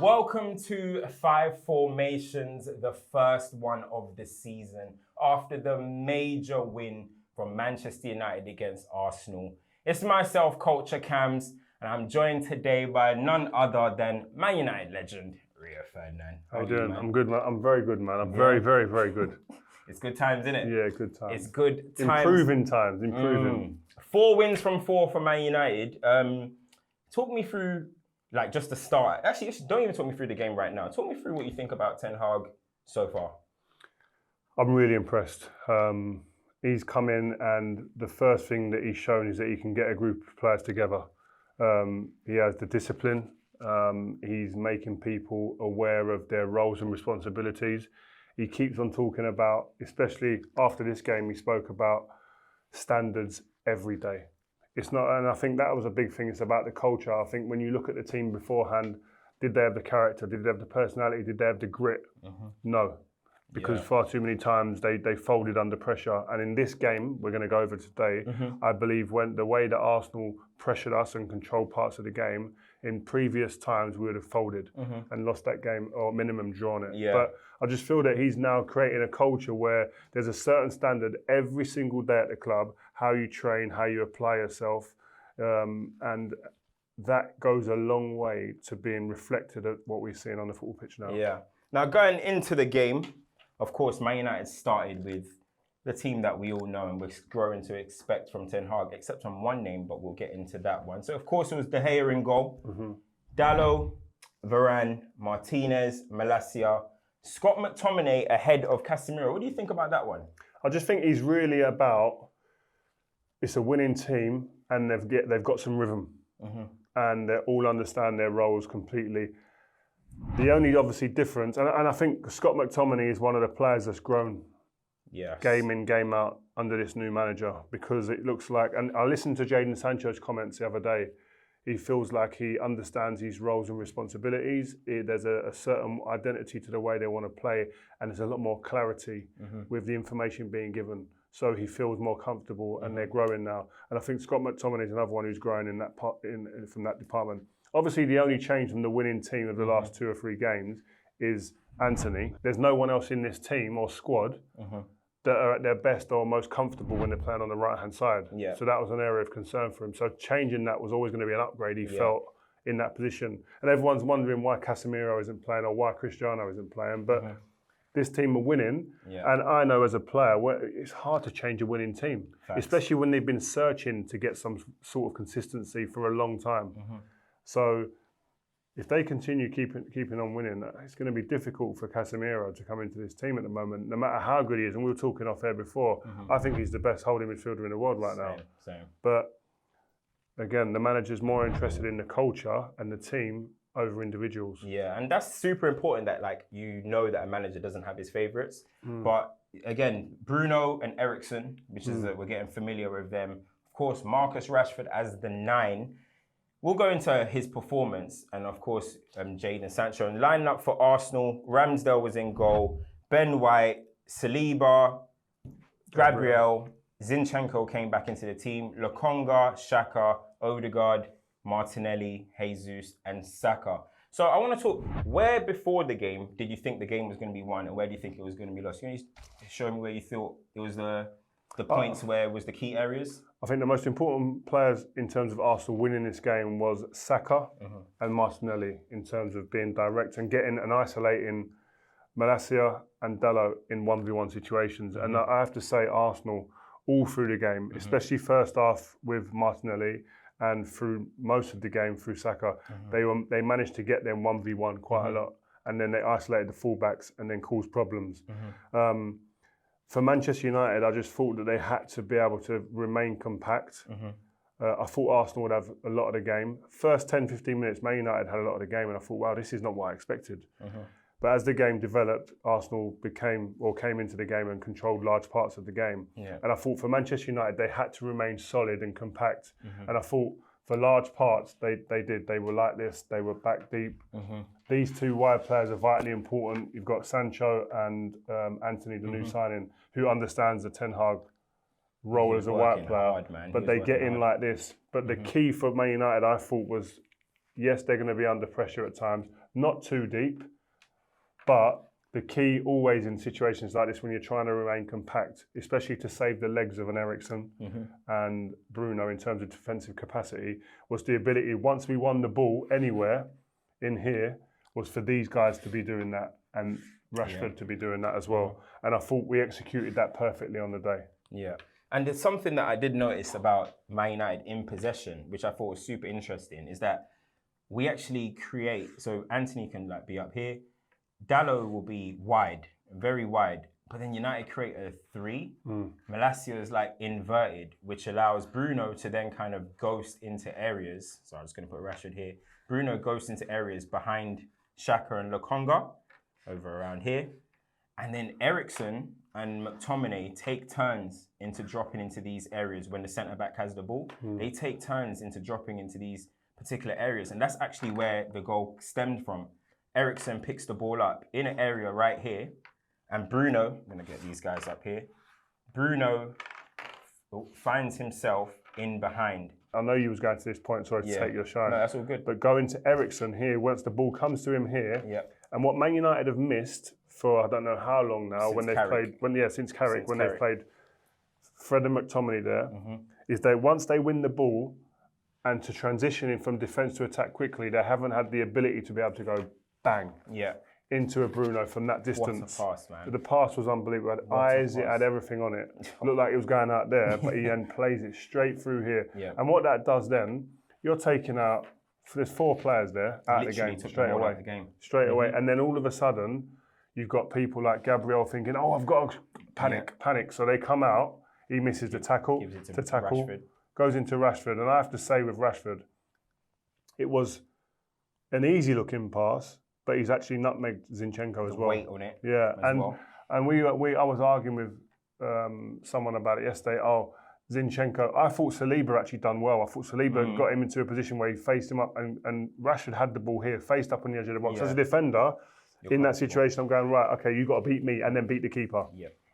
Welcome to Five Formations, the first one of the season, after the major win from Manchester United against Arsenal. It's myself, Culture Cams, and I'm joined today by none other than Man United legend, Rio Ferdinand. How you doing? I'm good, man. I'm very good, man. I'm very good. It's good times, isn't it? Yeah, good times. It's good times. Improving times, improving. 4 wins from 4 for Man United. Talk me through, like, just the start. Actually, don't even talk me through the game right now. Talk me through what you think about Ten Hag so far. I'm really impressed. He's come in and the first thing that he's shown is that he can get a group of players together. He has the discipline. He's making people aware of their roles and responsibilities. He keeps on talking about, especially after this game, he spoke about standards every day. It's not, and I think that was a big thing. It's about the culture. I think when you look at the team beforehand, did they have the character? Did they have the personality? Did they have the grit? No, because far too many times they folded under pressure. And in this game, we're going to go over today, I believe when the way that Arsenal pressured us and controlled parts of the game, in previous times we would have folded and lost that game or minimum drawn it. But I just feel that he's now creating a culture where there's a certain standard every single day at the club, how you train, how you apply yourself. And that goes a long way to being reflected at what we're seeing on the football pitch now. Yeah. Now, going into the game, of course, Man United started with the team that we all know and we're growing to expect from Ten Hag, except on one name, but we'll get into that one. So, of course, it was De Gea in goal. Dalot, Varane, Martinez, Malacia, Scott McTominay ahead of Casemiro. What do you think about that one? I just think he's really about, it's a winning team and they've got some rhythm and they all understand their roles completely. The only obviously difference, and I think Scott McTominay is one of the players that's grown game in, game out under this new manager, because it looks like, and I listened to Jadon Sancho's comments the other day, he feels like he understands his roles and responsibilities. There's a certain identity to the way they want to play, and there's a lot more clarity with the information being given. So he feels more comfortable, and they're growing now. And I think Scott McTominay is another one who's growing in that part, from that department. Obviously, the only change from the winning team of the last 2 or 3 games is Antony. There's no one else in this team or squad that are at their best or most comfortable when they're playing on the right-hand side. So that was an area of concern for him. So changing that was always going to be an upgrade, he felt, in that position. And everyone's wondering why Casemiro isn't playing or why Cristiano isn't playing. But this team are winning. And I know as a player, it's hard to change a winning team, especially when they've been searching to get some sort of consistency for a long time. So if they continue keeping on winning, it's going to be difficult for Casemiro to come into this team at the moment, no matter how good he is. And we were talking off air before, I think he's the best holding midfielder in the world right now. But again, the manager's more interested in the culture and the team over individuals. Yeah, and that's super important that, like, you know that a manager doesn't have his favourites. But again, Bruno and Eriksen, which is we're getting familiar with them. Of course, Marcus Rashford as the 9. We'll go into his performance, and of course, Jadon Sancho. And lining up for Arsenal, Ramsdale was in goal, Ben White, Saliba, Gabriel, Zinchenko came back into the team, Lokonga, Saka, Odegaard, Martinelli, Jesus, and Saka. So I want to talk, where before the game did you think the game was going to be won, and where do you think it was going to be lost? Can you show me where you thought it was the points where was the key areas? I think the most important players in terms of Arsenal winning this game was Saka and Martinelli, in terms of being direct and getting and isolating Malacia and Dalot in 1v1 situations. And I have to say, Arsenal all through the game, especially first half with Martinelli and through most of the game through Saka, they managed to get them 1v1 quite a lot, and then they isolated the fullbacks and then caused problems. For Manchester United, I just thought that they had to be able to remain compact. I thought Arsenal would have a lot of the game. First 10, 15 minutes, Man United had a lot of the game, and I thought, wow, this is not what I expected. But as the game developed, Arsenal came into the game and controlled large parts of the game. And I thought for Manchester United, they had to remain solid and compact. And I thought for large parts, they did. They were like this. They were back deep. These 2 wide players are vitally important. You've got Sancho and Antony, the new signing, who understands the Ten Hag role as a wide player. But they get in like this. But the key for Man United, I thought, was Yes, they're going to be under pressure at times, not too deep, but the key always in situations like this when you're trying to remain compact, especially to save the legs of an Eriksen and Bruno in terms of defensive capacity, was the ability, once we won the ball anywhere in here, was for these guys to be doing that and Rashford to be doing that as well. And I thought we executed that perfectly on the day. Yeah. And there's something that I did notice about Man United in possession, which I thought was super interesting, is that we actually create, so Antony can like be up here, Dallo will be wide, very wide, but then United create a 3. Malacia is like inverted, which allows Bruno to then kind of ghost into areas. So I'm just going to put Rashford here. Bruno ghosts into areas behind Saka and Lokonga, over around here. And then Eriksen and McTominay take turns into dropping into these areas when the centre-back has the ball. They take turns into dropping into these particular areas. And that's actually where the goal stemmed from. Eriksen picks the ball up in an area right here, and Bruno, I'm going to get these guys up here, Bruno finds himself in behind. I know you was going to this point, sorry to take your shine. No, that's all good. But going to Eriksen here, once the ball comes to him here, and what Man United have missed for I don't know how long now, Since when they've Carrick. played, since Carrick, when they've played Fred and McTominay there, is that once they win the ball and to transition in from defence to attack quickly, they haven't had the ability to be able to go bang into a Bruno from that distance. What a pass, man. The pass was unbelievable. It had eyes, it had everything on it. Looked like it was going out there, but he then plays it straight through here. And what that does then, you're taking out, there's 4 players there out of the game straight away. Straight away. And then all of a sudden, you've got people like Gabriel thinking, oh, I've got to panic. So they come out, he misses the tackle, Rashford. Goes into Rashford. And I have to say with Rashford, it was an easy looking pass, but he's actually nutmegged Zinchenko as well. Weight on it. Yeah, and I was arguing with someone about it yesterday. Oh, Zinchenko. I thought Saliba actually done well. I thought Saliba got him into a position where he faced him up, and Rashford had the ball here, faced up on the edge of the box. As a defender, in that situation, I'm going, right, okay, you got to beat me and then beat the keeper.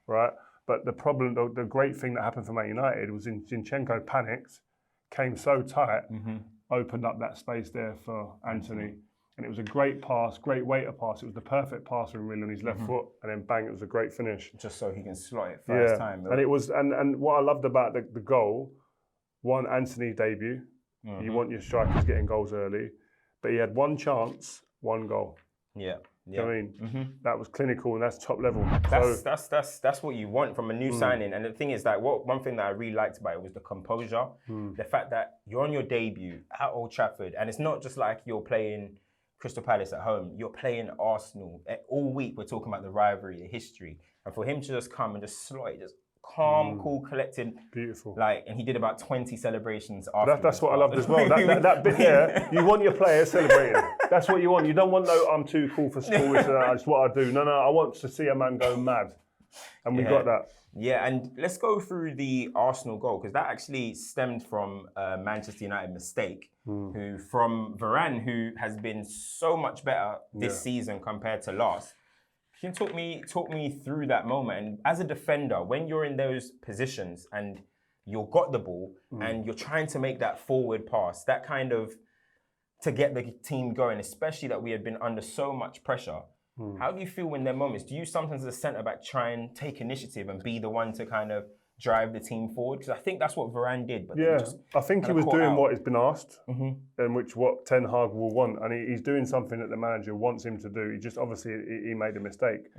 Right? But the problem, the great thing that happened for Man United was Zinchenko panicked, came so tight, opened up that space there for Antony. And it was a great pass, great weighter pass. It was the perfect pass from him on his left foot, and then bang, it was a great finish. Just so he can slot it first time. And it was, and what I loved about the goal, one, Antony debut. You want your strikers getting goals early, but he had one chance, one goal. You know what I mean? That was clinical and that's top level. That's what you want from a new signing. And the thing is that one thing that I really liked about it was the composure. The fact that you're on your debut at Old Trafford, and it's not just like you're playing Crystal Palace at home, you're playing Arsenal. All week we're talking about the rivalry, the history. And for him to just come and just slot it, just calm, cool, collected. Beautiful. And he did about 20 celebrations after. That's what I loved as well. That bit there, you want your players celebrating. That's what you want. You don't want I'm too cool for school, it's what I do. No, I want to see a man go mad. And we got that. Yeah, and let's go through the Arsenal goal, because that actually stemmed from a Manchester United mistake, who from Varane, who has been so much better this season compared to last. Can you talk me through that moment? And as a defender, when you're in those positions and you've got the ball and you're trying to make that forward pass, that kind of to get the team going, especially that we had been under so much pressure. How do you feel in their moments? Do you sometimes as a centre-back try and take initiative and be the one to kind of drive the team forward? Because I think that's what Varane did. But I think he was doing what has been asked and what Ten Hag will want. And he's doing something that the manager wants him to do. He just, obviously, he made a mistake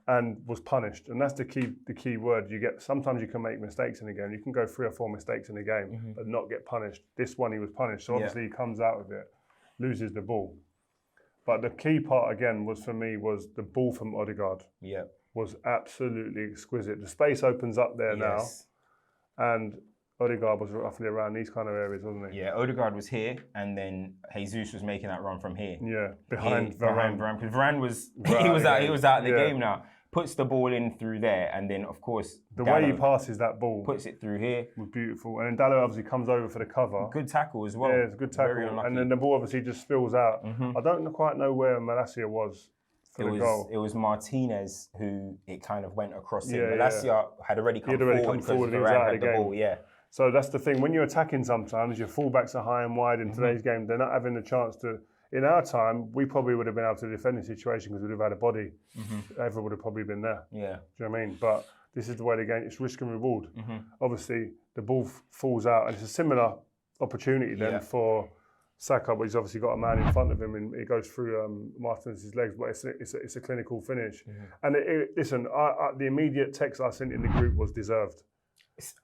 and was punished. And that's the key word. Sometimes you can make mistakes in a game. You can go 3 or 4 mistakes in a game, but not get punished. This one, he was punished. So obviously he comes out of it, loses the ball. But the key part, again, was the ball from Odegaard. Was absolutely exquisite. The space opens up there now. And Odegaard was roughly around these kind of areas, wasn't he? Yeah, Odegaard was here, and then Jesus was making that run from here. Yeah, behind Varane. Because Varane was, he was out of the game now. Puts the ball in through there, and then, of course, the way he passes that ball. Puts it through here. Was beautiful. And then Dallo obviously comes over for the cover. Good tackle as well. Yeah, it's a good tackle. And then the ball obviously just spills out. I don't quite know where Malacia was for the goal. It was Martinez who it kind of went across him. Malacia had already come forward because Varane had the ball. So that's the thing. When you're attacking sometimes, your fullbacks are high and wide in today's game. They're not having the chance to... In our time, we probably would have been able to defend the situation because we'd have had a body. Everyone would have probably been there. Yeah. Do you know what I mean? But this is the way the game, it's risk and reward. Obviously, the ball falls out, and it's a similar opportunity then for Saka, but he's obviously got a man in front of him, and it goes through Martinez's legs, but it's a clinical finish. And listen, the immediate text I sent in the group was deserved.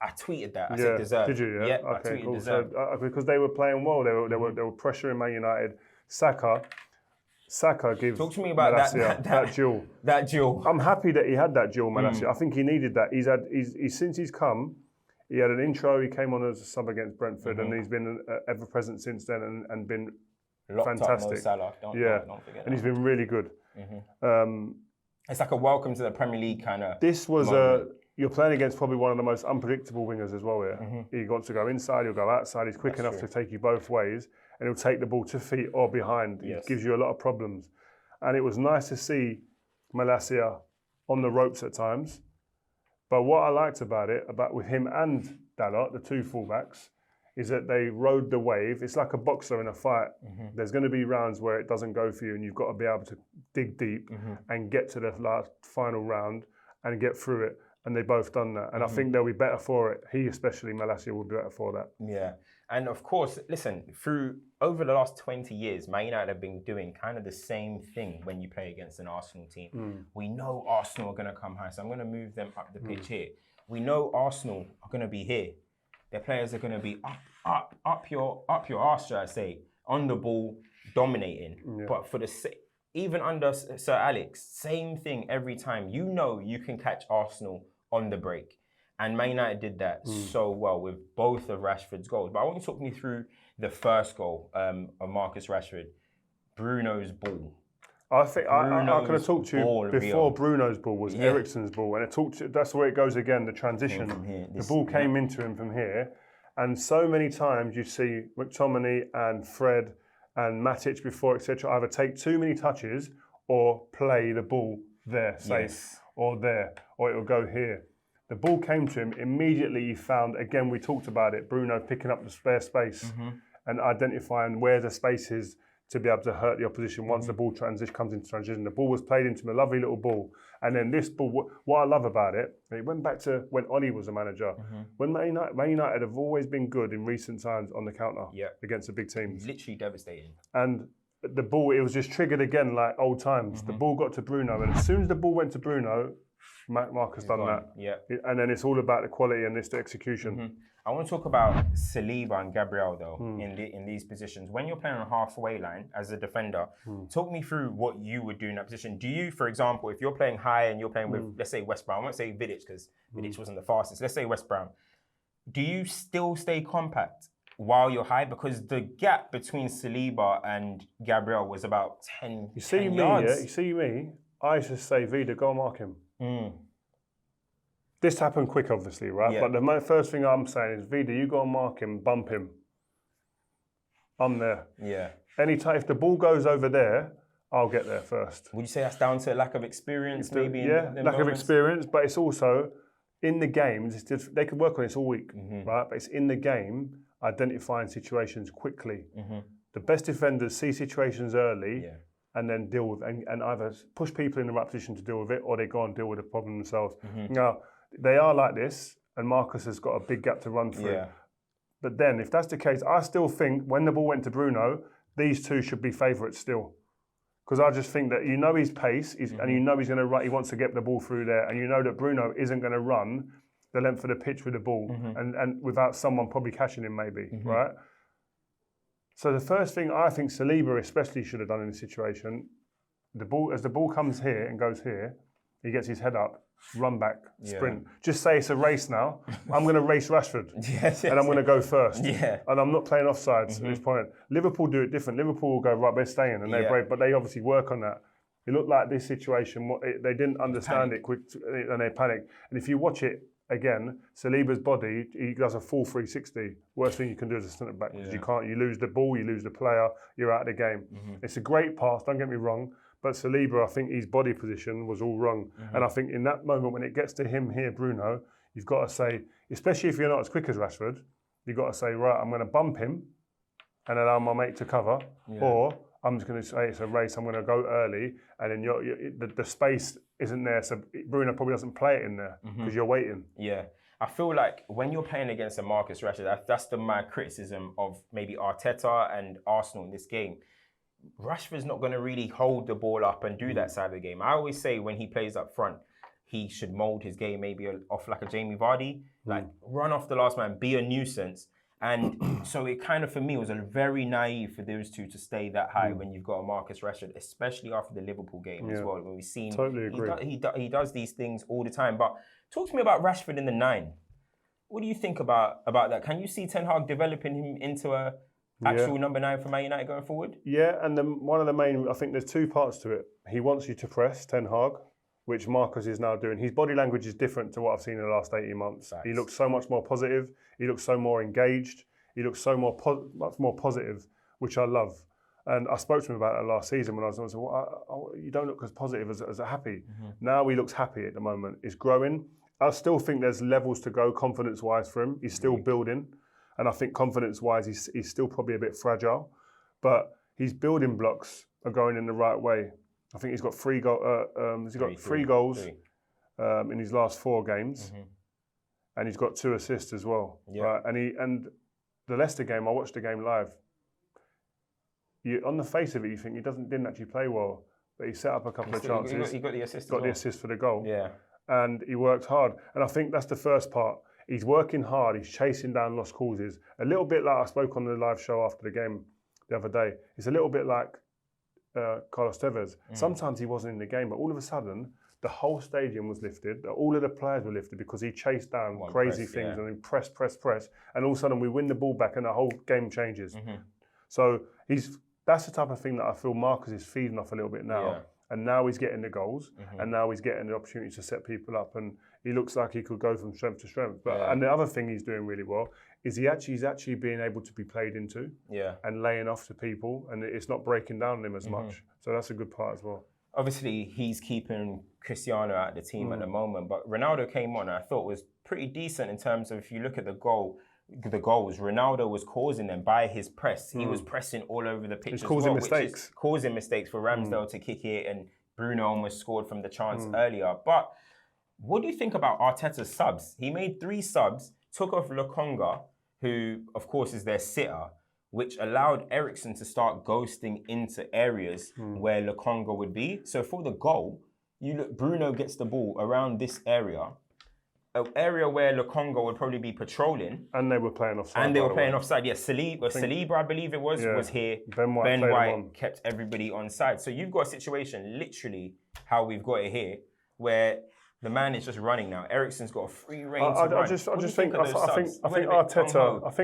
I tweeted that. I said deserved. Did you? Yeah. I Okay. tweeted Cool. deserved. So, because they were playing well, they were pressuring Man United. Saka gives. Talk to me about Malacia, that duel. That duel. I'm happy that he had that duel, Malacia. I think he needed that. Since he's come, he had an intro. He came on as a sub against Brentford, and he's been ever present since then, and been Locked fantastic. Up Mo Salah. Don't forget and he's been really good. It's like a welcome to the Premier League kind of. This was you're playing against probably one of the most unpredictable wingers as well here. He wants to go inside, he'll go outside. He's quick enough to take you both ways, and he'll take the ball to feet or behind. It gives you a lot of problems. And it was nice to see Malacia on the ropes at times. But what I liked about with him and Dalot, the two fullbacks, is that they rode the wave. It's like a boxer in a fight. There's going to be rounds where it doesn't go for you, and you've got to be able to dig deep and get to the last final round and get through it. And they both done that. And I think they'll be better for it. He especially, Malacia, will be better for that. Yeah. And of course, listen, over the last 20 years, Man United have been doing kind of the same thing when you play against an Arsenal team. We know Arsenal are going to come high, so I'm going to move them up the pitch here. We know Arsenal are going to be here. Their players are going to be up your arse, should I say, on the ball, dominating. But for even under Sir Alex, same thing every time. You know you can catch Arsenal on the break. And Man United did that so well with both of Rashford's goals. But I want you to talk me through the first goal of Marcus Rashford, Bruno's ball. I think I could have talked to you before. Rio. Bruno's ball was Eriksen's ball, and that's where it goes again. The transition, the ball came into him from here, and so many times you see McTominay and Fred and Matic before, etc. Either take too many touches or play the ball there safe or there, or it will go here. The ball came to him immediately. He found, again, we talked about it, Bruno picking up the spare space and identifying where the space is to be able to hurt the opposition once the ball comes into transition. The ball was played into him, a lovely little ball. And then this ball, what I love about it went back to when Oli was a manager. When Man United have always been good in recent times on the counter against the big teams. Literally devastating. And the ball, it was just triggered again like old times. The ball got to Bruno, and as soon as the ball went to Bruno, Marcus done that. Yeah. And then it's all about the quality and the execution. I want to talk about Saliba and Gabriel though in these positions. When you're playing on a halfway line as a defender, talk me through what you would do in that position. Do you, for example, if you're playing high and you're playing with, let's say West Brom, I won't say Vidic because Vidic wasn't the fastest. Let's say West Brom. Do you still stay compact while you're high? Because the gap between Saliba and Gabriel was about 10 yards. You see me, I used to say, Vida, go and mark him. This happened quick, obviously, right? Yeah. But the first thing I'm saying is, Vida, you go and mark him, bump him. I'm there. Yeah. Anytime, if the ball goes over there, I'll get there first. Would you say that's down to lack of experience, maybe? Lack of experience, but it's also in the game. They could work on this all week, right? But it's in the game, identifying situations quickly. The best defenders see situations early. And then deal with and either push people in the right position to deal with it, or they go and deal with the problem themselves. Now they are like this, and Marcus has got a big gap to run through. But then, if that's the case, I still think when the ball went to Bruno, these two should be favourites still, because I just think that you know his pace, and you know he's going to run. He wants to get the ball through there, and you know that Bruno isn't going to run the length of the pitch with the ball, and without someone probably catching him, maybe right. So the first thing I think Saliba especially should have done in this situation, as the ball comes here and goes here, he gets his head up, run back, sprint. Just say it's a race now. I'm going to race Rashford, and I'm going to go first. And I'm not playing offsides at this point. Liverpool do it different. Liverpool will go, right, they're staying, and they're brave, but they obviously work on that. It looked like this situation, they didn't understand it quick, and they panicked. And if you watch it, again, Saliba's body, he does a full 360. Worst thing you can do as a centre back because you lose the ball, you lose the player, you're out of the game. It's a great pass, don't get me wrong, but Saliba, I think his body position was all wrong. And I think in that moment when it gets to him here, Bruno, you've got to say, especially if you're not as quick as Rashford, you've got to say, right, I'm going to bump him and allow my mate to cover, or I'm just going to say it's a race, I'm going to go early, and then the space isn't there, so Bruno probably doesn't play it in there because you're waiting. Yeah. I feel like when you're playing against a Marcus Rashford, that's my criticism of maybe Arteta and Arsenal in this game. Rashford's not going to really hold the ball up and do that side of the game. I always say when he plays up front, he should mould his game maybe off like a Jamie Vardy, like run off the last man, be a nuisance. And so it kind of, for me, was a very naive for those two to stay that high when you've got a Marcus Rashford, especially after the Liverpool game as well, when we've seen he does these things all the time. But talk to me about Rashford in the 9. What do you think about that? Can you see Ten Hag developing him into a actual number 9 for Man United going forward? Yeah, and one of the main, I think there's 2 parts to it. He wants you to press, Ten Hag, which Marcus is now doing. His body language is different to what I've seen in the last 18 months. He looks so much more positive. He looks so more engaged. He looks so much more positive, which I love. And I spoke to him about it last season when I was like, you don't look as positive as happy. Now he looks happy at the moment. He's growing. I still think there's levels to go confidence-wise for him. He's still building. And I think confidence-wise, he's still probably a bit fragile. But his building blocks are going in the right way. I think he's got 3 goals in his last 4 games. And he's got 2 assists as well. Right? And the Leicester game, I watched the game live. On the face of it, you think he didn't actually play well, but he set up a couple of chances. He got the assist. The assist for the goal. Yeah. And he worked hard. And I think that's the first part. He's working hard. He's chasing down lost causes. A little bit like I spoke on the live show after the game the other day. It's a little bit like Carlos Tevez. Sometimes he wasn't in the game, but all of a sudden, the whole stadium was lifted. All of the players were lifted because he chased down crazy things and then press. And all of a sudden, we win the ball back and the whole game changes. So that's the type of thing that I feel Marcus is feeding off a little bit now. Yeah. And now he's getting the goals, and now he's getting the opportunity to set people up, and he looks like he could go from strength to strength. But and the other thing he's doing really well is he's actually being able to be played into, and laying off to people, and it's not breaking down on him as much. So that's a good part as well. Obviously, he's keeping Cristiano out of the team at the moment, but Ronaldo came on, and I thought was pretty decent in terms of, if you look at the goals, Ronaldo was causing them by his press. He was pressing all over the pitch. He's causing mistakes. Causing mistakes for Ramsdale to kick it, and Bruno almost scored from the chance earlier. But what do you think about Arteta's subs? He made 3 subs, took off Lokonga, who of course is their sitter, which allowed Eriksen to start ghosting into areas where Lokonga would be. So for the goal, Bruno gets the ball around this area, an area where Lokonga would probably be patrolling. And they were playing offside. Yes, Saliba, I believe it was here. Ben White kept everybody on side. So you've got a situation, literally how we've got it here, where the man is just running now. Eriksen's got a free rein to run. I think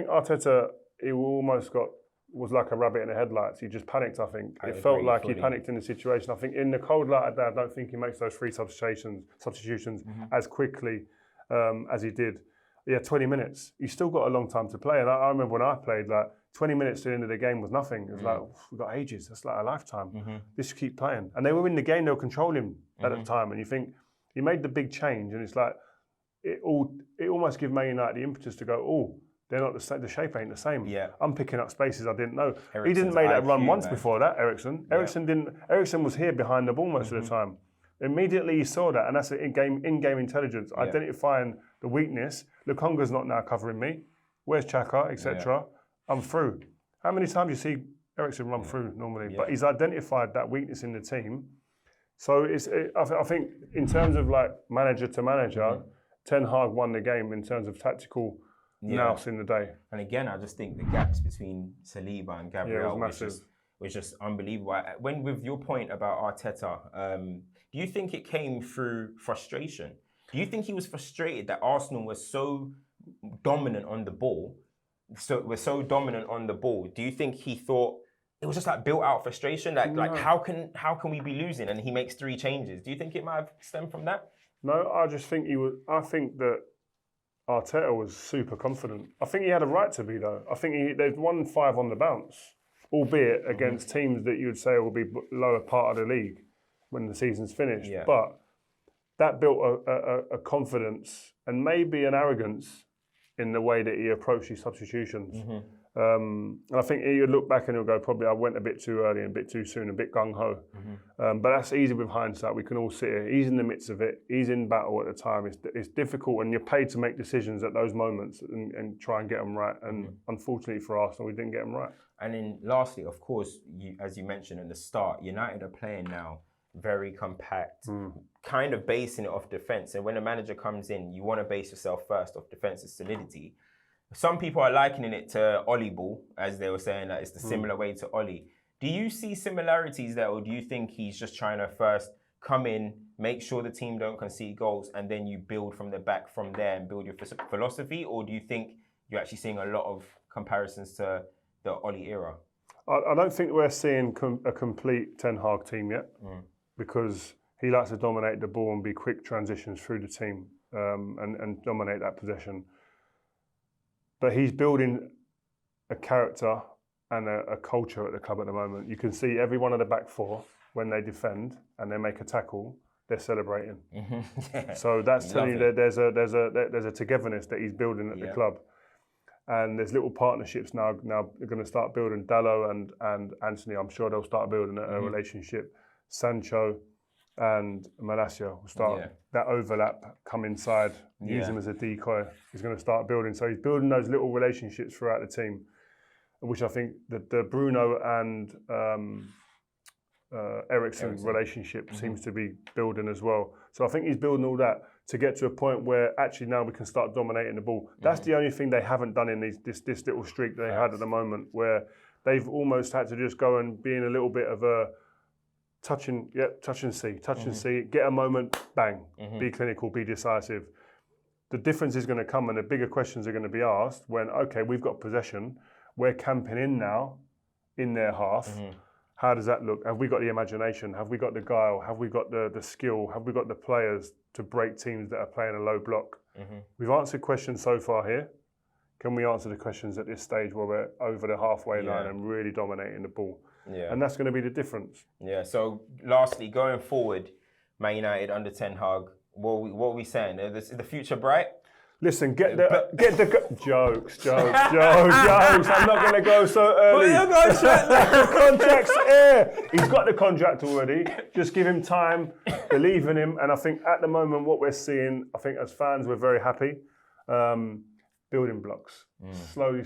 Arteta, he almost was like a rabbit in the headlights. He just panicked, I think. It felt like he panicked in the situation. I think in the cold light of day, I don't think he makes those 3 substitutions as quickly as he did. 20 minutes. You still got a long time to play. And I remember when I played, like 20 minutes to the end of the game was nothing. It was like, we've got ages. That's like a lifetime. Just keep playing. And they were in the game, they were controlling at the time. And you think, he made the big change, and it's like, it almost gives Man United the impetus to go, they're not the same, the shape ain't the same. Yeah. I'm picking up spaces I didn't know. He didn't make that run once before that, Eriksen. Eriksen was here behind the ball most of the time. Immediately he saw that, and that's in-game intelligence, identifying the weakness. Lukonga's not now covering me. Where's Xhaka, etc. I'm through. How many times you see Eriksen run through normally? But he's identified that weakness in the team. So I think in terms of like manager to manager, Ten Hag won the game in terms of tactical nous in the day. And again, I just think the gaps between Saliba and Gabriel was just unbelievable. When with your point about Arteta, do you think it came through frustration? Do you think he was frustrated that Arsenal was so dominant on the ball? Do you think he thought it was just like built out frustration? Like how can we be losing? And he makes 3 changes. Do you think it might have stemmed from that? No, I just think I think that Arteta was super confident. I think he had a right to be though. I think they've won 5 on the bounce, albeit against teams that you would say will be lower part of the league when the season's finished. Yeah. But that built a confidence and maybe an arrogance in the way that he approached his substitutions. And I think he'll look back and he'll go, probably I went a bit too early and a bit too soon, a bit gung-ho. But that's easy with hindsight. We can all sit here. He's in the midst of it. He's in battle at the time. It's difficult, and you're paid to make decisions at those moments and try and get them right. And unfortunately for Arsenal, we didn't get them right. And then lastly, of course, as you mentioned at the start, United are playing now very compact, kind of basing it off defence. And when a manager comes in, you want to base yourself first off defensive solidity. Some people are likening it to Ollie ball, as they were saying that it's the similar way to Ollie. Do you see similarities there, or do you think he's just trying to first come in, make sure the team don't concede goals, and then you build from the back from there and build your philosophy? Or do you think you're actually seeing a lot of comparisons to the Ollie era? I don't think we're seeing a complete Ten Hag team yet, because he likes to dominate the ball and be quick transitions through the team and dominate that possession. But he's building a character and a culture at the club at the moment. You can see every one of the back four, when they defend and they make a tackle, they're celebrating. So that's telling you that there's a togetherness that he's building at the club. And there's little partnerships now. Now they're going to start building. Dallo and Antony, I'm sure they'll start building a relationship. Sancho and Malacia will start that overlap, come inside, use him as a decoy. He's going to start building. So he's building those little relationships throughout the team, which I think the Bruno and Eriksen relationship seems to be building as well. So I think he's building all that to get to a point where actually now we can start dominating the ball. That's the only thing they haven't done in this little streak they had at the moment, where they've almost had to just go and be in a little bit of a touch and see, get a moment, bang, be clinical, be decisive. The difference is going to come, and the bigger questions are going to be asked when, okay, we've got possession, we're camping in now, in their half. How does that look? Have we got the imagination? Have we got the guile? Have we got the skill? Have we got the players to break teams that are playing a low block? We've answered questions so far here. Can we answer the questions at this stage where we're over the halfway line and really dominating the ball? And that's going to be the difference. So lastly, going forward, Man United under Ten Hag, what are we saying? Is the future bright? Listen, get the jokes. I'm not going to go so early. The contract's here. He's got the contract already. Just give him time. Believe in him. And I think at the moment, what we're seeing, I think as fans, we're very happy. Building blocks, slowly,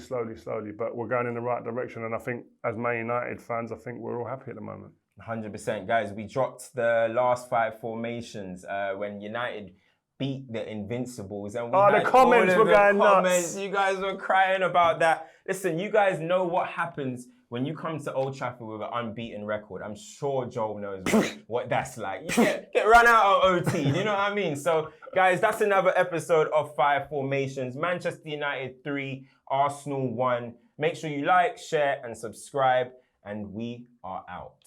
but we're going in the right direction. And I think as Man United fans, I think we're all happy at the moment. 100%. Guys, we dropped the last 5 formations when United beat the Invincibles. And the comments were going nuts. You guys were crying about that. Listen, you guys know what happens when you come to Old Trafford with an unbeaten record. I'm sure Joel knows what that's like. You get run out of OT, you know what I mean? So, guys, that's another episode of 5 Formations. Manchester United 3, Arsenal 1. Make sure you like, share, and subscribe, and we are out.